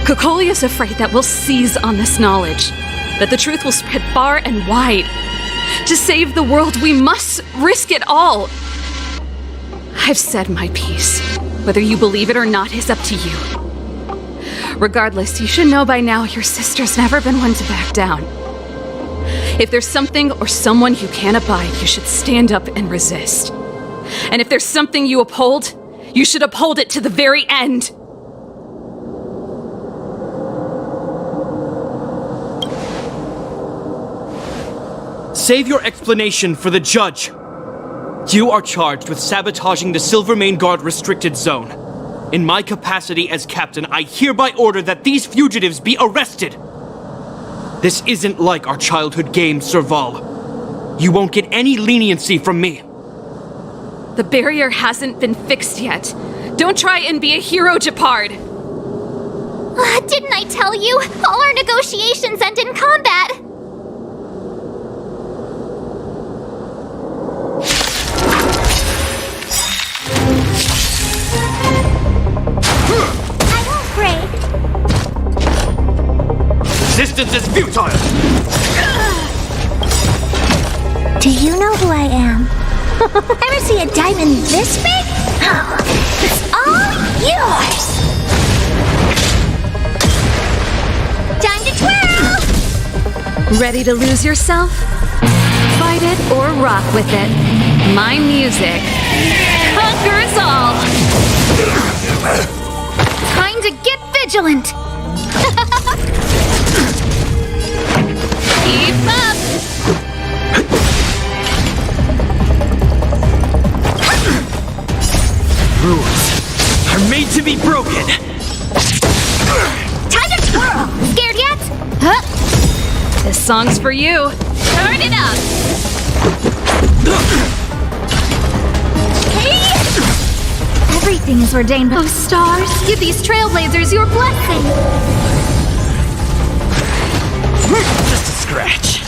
Cocolia's afraid that we'll seize on this knowledge, that the truth will spread far and wide. To save the world, we must risk it all. I've said my piece. Whether you believe it or not is up to you. Regardless, you should know by now your sister's never been one to back down. If there's something or someone you can't abide, you should stand up and resist. And if there's something you uphold, you should uphold it to the very end. Save your explanation for the judge. You are charged with sabotaging the Silvermane Guard restricted zone. In my capacity as captain, I hereby order that these fugitives be arrested. This isn't like our childhood game, Serval. You won't get any leniency from me. The barrier hasn't been fixed yet. Don't try and be a hero, Gepard. Didn't I tell you? All our negotiations end in combat. I won't break. Resistance is futile! Do you know who I am? Ever see a diamond this big? It's all yours! Time to twirl! Ready to lose yourself? Fight it or rock with it. My music conquers all! Time to get vigilant! Keep up! to be broken! Time to twirl! Scared yet? Huh? This song's for you. Turn it up! Hey! Everything is ordained by stars. Give these trailblazers your blessing. Just a scratch.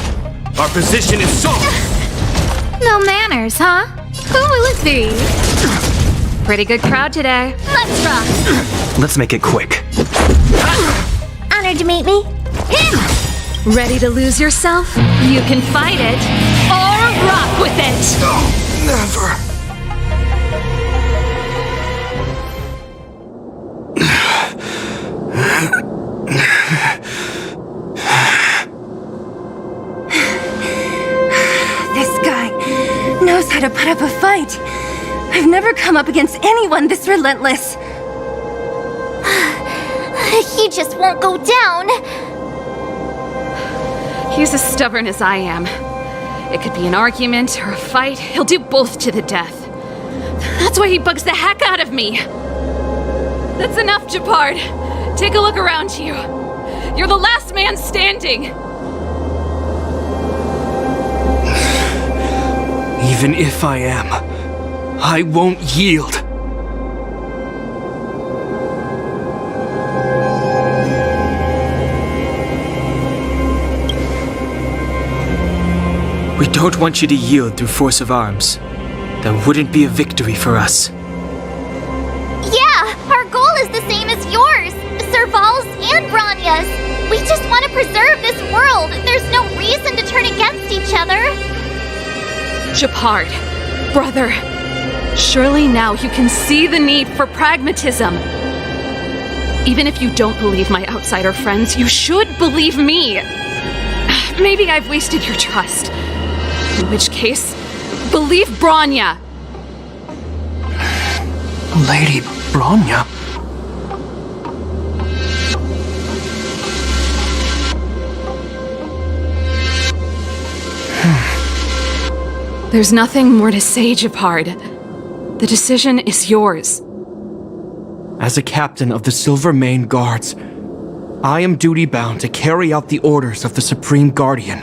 Our position is solid! No manners, huh? Who will it be? Pretty good crowd today. Let's rock! Let's make it quick. Honored to meet me. Ready to lose yourself? You can fight it, or rock with it! Never. This guy knows how to put up a fight. I've never come up against anyone this relentless. He just won't go down. He's as stubborn as I am. It could be an argument or a fight. He'll do both to the death. That's why he bugs the heck out of me. That's enough, Gepard. Take a look around you. You're the last man standing. Even if I am, I won't yield. We don't want you to yield through force of arms. That wouldn't be a victory for us. Yeah, our goal is the same as yours. Serval's and Bronya's. We just want to preserve this world. There's no reason to turn against each other. Gepard, brother, surely now you can see the need for pragmatism. Even if you don't believe my outsider friends, you should believe me. Maybe I've wasted your trust. In which case, believe Bronya. Lady Bronya? There's nothing more to say, Gepard. The decision is yours. As a captain of the Silver Mane Guards, I am duty-bound to carry out the orders of the Supreme Guardian.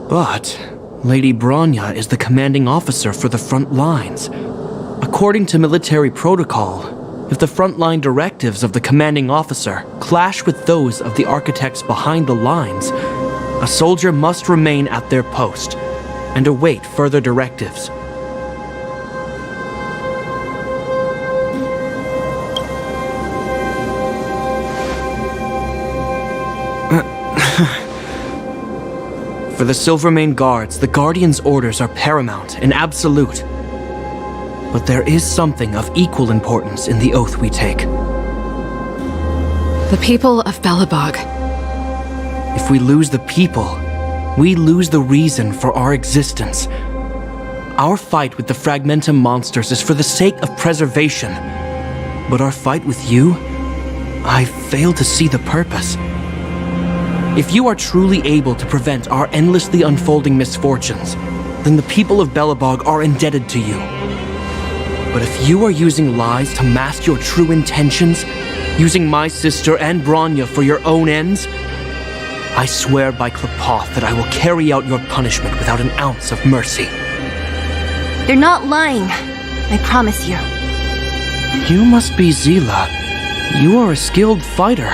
But Lady Bronya is the commanding officer for the front lines. According to military protocol, if the frontline directives of the commanding officer clash with those of the architects behind the lines, a soldier must remain at their post and await further directives. For the Silvermane Guards, the Guardian's orders are paramount and absolute. But there is something of equal importance in the oath we take. The people of Belobog. If we lose the people, we lose the reason for our existence. Our fight with the Fragmentum monsters is for the sake of preservation. But our fight with you, I fail to see the purpose. If you are truly able to prevent our endlessly unfolding misfortunes, then the people of Belobog are indebted to you. But if you are using lies to mask your true intentions, using my sister and Bronya for your own ends, I swear by Klepoth that I will carry out your punishment without an ounce of mercy. They're not lying. I promise you. You must be Zila. You are a skilled fighter.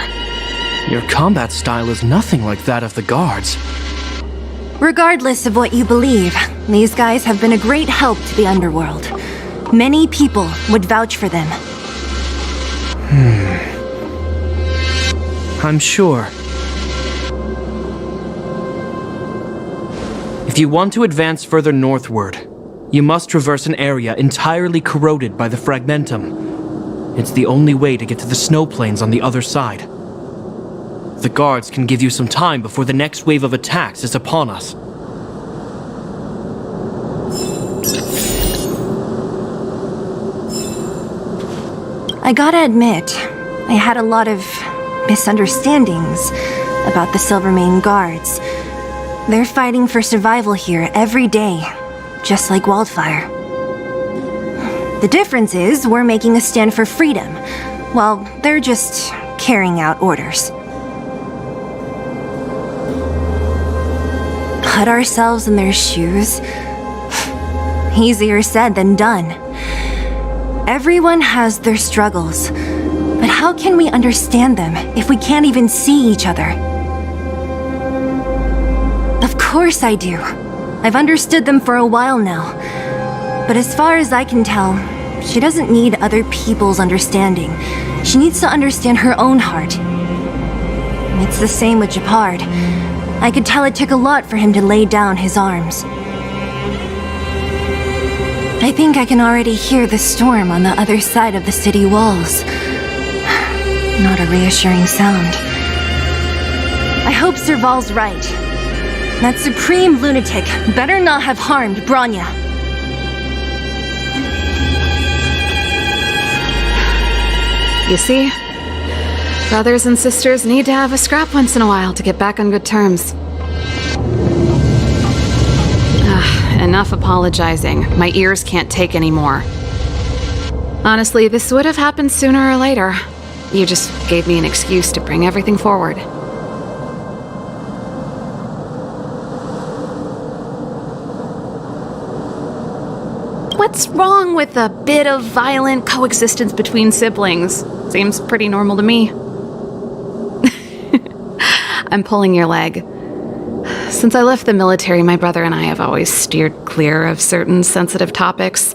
Your combat style is nothing like that of the guards. Regardless of what you believe, these guys have been a great help to the underworld. Many people would vouch for them. I'm sure. If you want to advance further northward, you must traverse an area entirely corroded by the Fragmentum. It's the only way to get to the snow plains on the other side. The guards can give you some time before the next wave of attacks is upon us. I gotta admit, I had a lot of misunderstandings about the Silvermane Guards. They're fighting for survival here every day, just like Wildfire. The difference is we're making a stand for freedom, while they're just carrying out orders. Put ourselves in their shoes? Easier said than done. Everyone has their struggles, but how can we understand them if we can't even see each other? Of course I do. I've understood them for a while now. But as far as I can tell, she doesn't need other people's understanding. She needs to understand her own heart. It's the same with Gepard. I could tell it took a lot for him to lay down his arms. I think I can already hear the storm on the other side of the city walls. Not a reassuring sound. I hope Serval's right. That supreme lunatic better not have harmed Bronya. You see? Brothers and sisters need to have a scrap once in a while to get back on good terms. Enough apologizing. My ears can't take anymore. Honestly, this would have happened sooner or later. You just gave me an excuse to bring everything forward. What's wrong with a bit of violent coexistence between siblings? Seems pretty normal to me. I'm pulling your leg. Since I left the military, my brother and I have always steered clear of certain sensitive topics.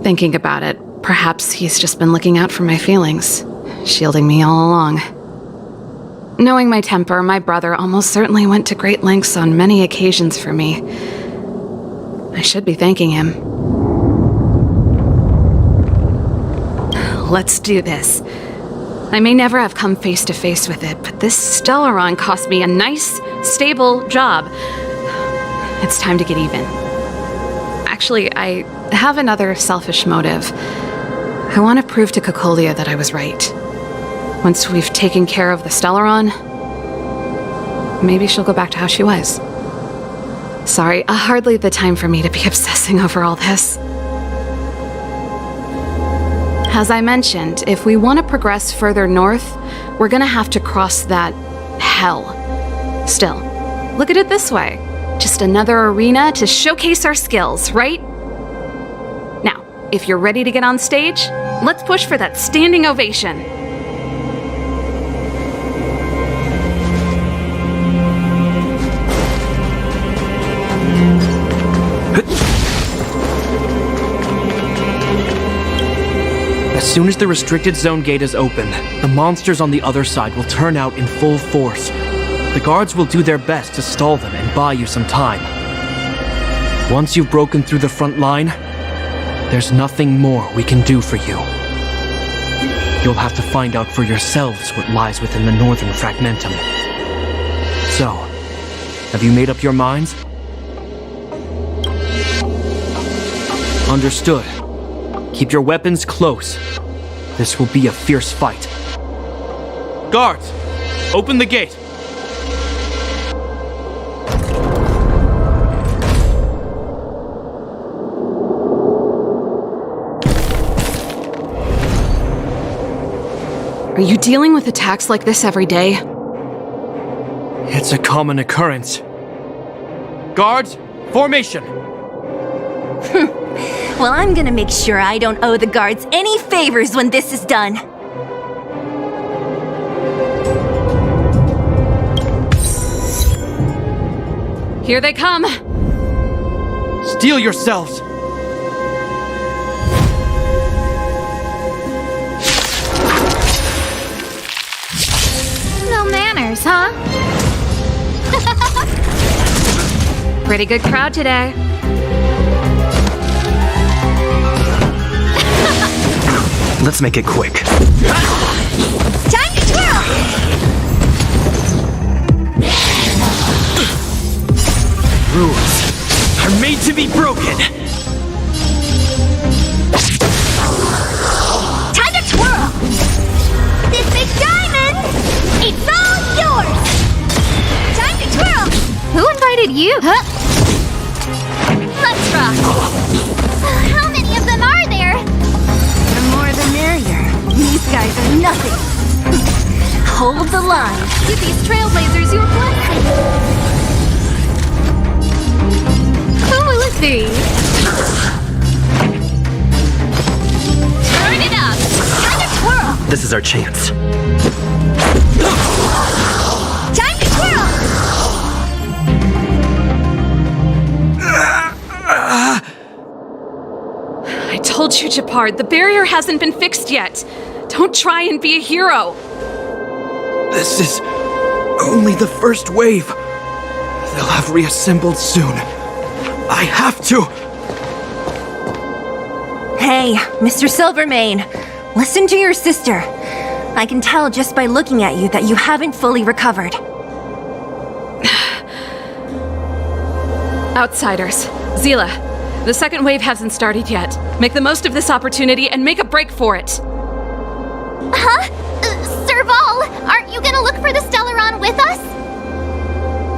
Thinking about it, perhaps he's just been looking out for my feelings, shielding me all along. Knowing my temper, my brother almost certainly went to great lengths on many occasions for me. I should be thanking him. Let's do this. I may never have come face to face with it, but this Stellaron cost me a nice, stable job. It's time to get even. Actually, I have another selfish motive. I want to prove to Cocolia that I was right. Once we've taken care of the Stellaron, maybe she'll go back to how she was. Sorry, hardly the time for me to be obsessing over all this. As I mentioned, if we want to progress further north, we're gonna have to cross that hell. Still, look at it this way. Just another arena to showcase our skills, right? Now, if you're ready to get on stage, let's push for that standing ovation. As soon as the restricted zone gate is open, the monsters on the other side will turn out in full force. The guards will do their best to stall them and buy you some time. Once you've broken through the front line, there's nothing more we can do for you. You'll have to find out for yourselves what lies within the northern fragmentum. So, have you made up your minds? Understood. Keep your weapons close. This will be a fierce fight. Guards, open the gate. Are you dealing with attacks like this every day? It's a common occurrence. Guards, formation! Well, I'm gonna make sure I don't owe the guards any favors when this is done. Here they come! Steel yourselves! No manners, huh? Pretty good crowd today. Let's make it quick. Time to twirl! Rules are made to be broken. Time to twirl! give these trailblazers your blessing. Who is he? Turn it up! Time to twirl! This is our chance. Time to twirl! I told you, Gepard, the barrier hasn't been fixed yet. Don't try and be a hero. This is only the first wave. They'll have reassembled soon. I have to. Hey, Mr. Silvermane, listen to your sister. I can tell just by looking at you that you haven't fully recovered. Outsiders. Zila, the second wave hasn't started yet. Make the most of this opportunity and make a break for it. Huh? Serval, aren't you gonna look for the Stellaron with us?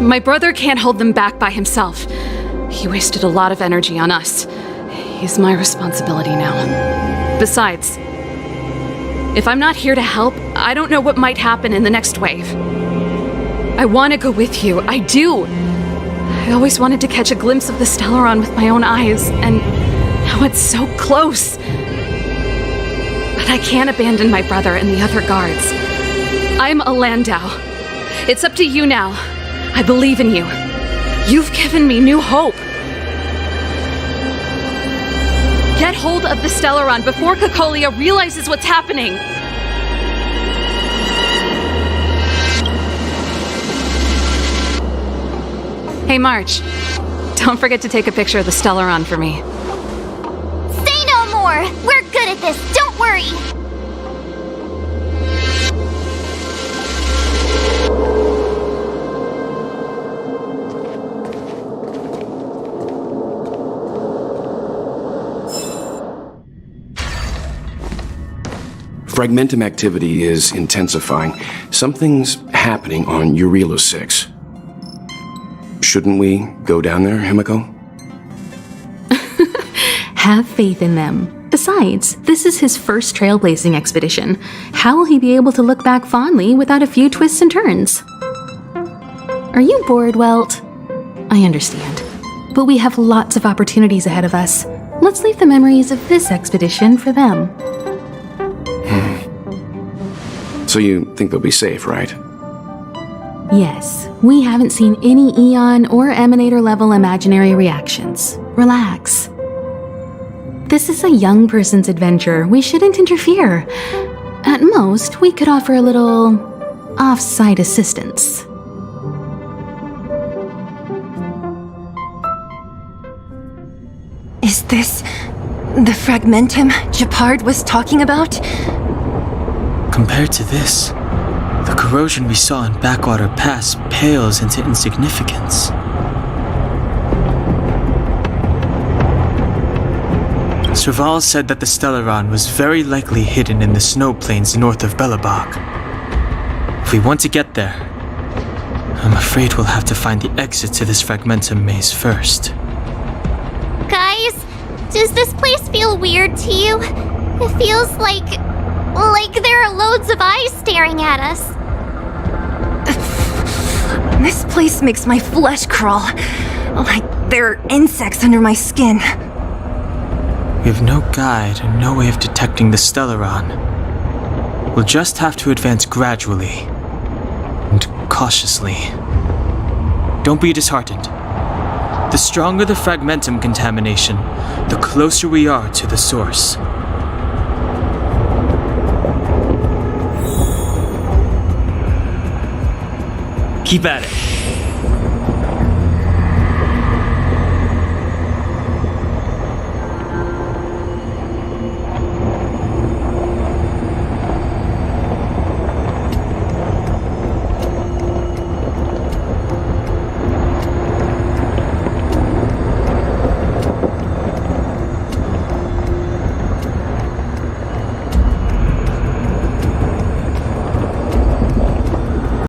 My brother can't hold them back by himself. He wasted a lot of energy on us. He's my responsibility now. Besides, if I'm not here to help, I don't know what might happen in the next wave. I want to go with you. I do. I always wanted to catch a glimpse of the Stellaron with my own eyes, and now it's so close. But I can't abandon my brother and the other guards. I'm a Landau. It's up to you now. I believe in you. You've given me new hope. Get hold of the Stellaron before Cocolia realizes what's happening. Hey, March. Don't forget to take a picture of the Stellaron for me. Say no more! We're good at this, don't worry! Fragmentum activity is intensifying. Something's happening on Eurilo 6. Shouldn't we go down there, Himiko? Have faith in them. Besides, this is his first trailblazing expedition. How will he be able to look back fondly without a few twists and turns? Are you bored, Welt? I understand. But we have lots of opportunities ahead of us. Let's leave the memories of this expedition for them. So you think they'll be safe, right? Yes, we haven't seen any Eon or Emanator level imaginary reactions. Relax. This is a young person's adventure. We shouldn't interfere. At most, we could offer a little off-site assistance. Is this the Fragmentum Gepard was talking about? Compared to this, the corrosion we saw in Backwater Pass pales into insignificance. Serval said that the Stellaron was very likely hidden in the snow plains north of Belobog. If we want to get there, I'm afraid we'll have to find the exit to this Fragmentum maze first. Guys, does this place feel weird to you? It feels like there are loads of eyes staring at us. This place makes my flesh crawl. Like there are insects under my skin. We have no guide and no way of detecting the Stellaron. We'll just have to advance gradually and cautiously. Don't be disheartened. The stronger the Fragmentum contamination, the closer we are to the source. Keep at it.